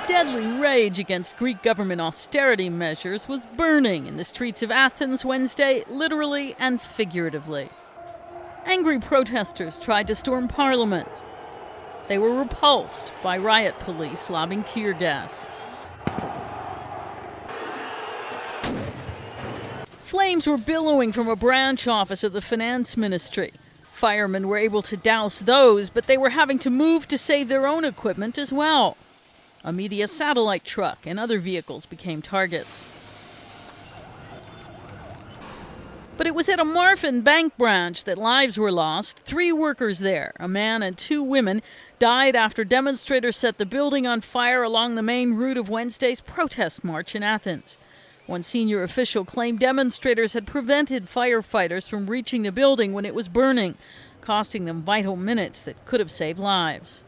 Deadly rage against Greek government austerity measures was burning in the streets of Athens Wednesday, literally and figuratively. Angry protesters tried to storm Parliament. They were repulsed by riot police lobbing tear gas. Flames were billowing from a branch office of the finance ministry. Firemen were able to douse those, but they were having to move to save their own equipment as well. A media satellite truck and other vehicles became targets. But it was at a Marfin bank branch that lives were lost. 3 workers there, a man and 2 women, died after demonstrators set the building on fire along the main route of Wednesday's protest march in Athens. One senior official claimed demonstrators had prevented firefighters from reaching the building when it was burning, costing them vital minutes that could have saved lives.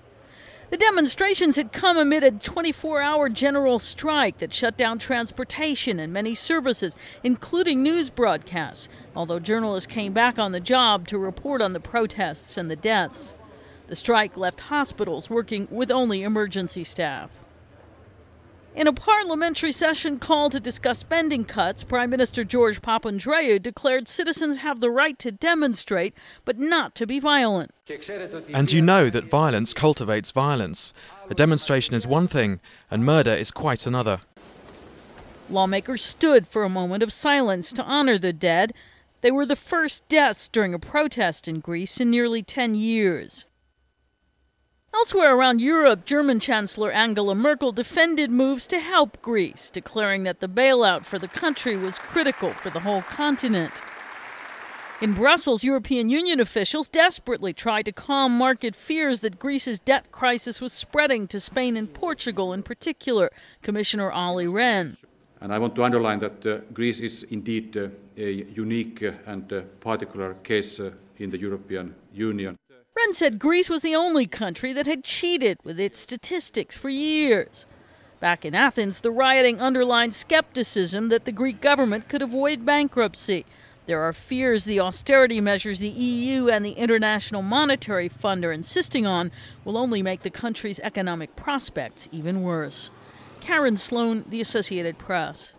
The demonstrations had come amid a 24-hour general strike that shut down transportation and many services, including news broadcasts, although journalists came back on the job to report on the protests and the deaths. The strike left hospitals working with only emergency staff. In a parliamentary session called to discuss spending cuts, Prime Minister George Papandreou declared citizens have the right to demonstrate, but not to be violent. And you know that violence cultivates violence. A demonstration is one thing, and murder is quite another. Lawmakers stood for a moment of silence to honor the dead. They were the first deaths during a protest in Greece in nearly 10 years. Elsewhere around Europe, German Chancellor Angela Merkel defended moves to help Greece, declaring that the bailout for the country was critical for the whole continent. In Brussels, European Union officials desperately tried to calm market fears that Greece's debt crisis was spreading to Spain and Portugal in particular, Commissioner Olli Rehn. And I want to underline that Greece is indeed a unique and particular case in the European Union. Rehn said Greece was the only country that had cheated with its statistics for years. Back in Athens, the rioting underlined skepticism that the Greek government could avoid bankruptcy. There are fears the austerity measures the EU and the International Monetary Fund are insisting on will only make the country's economic prospects even worse. Karen Sloan, The Associated Press.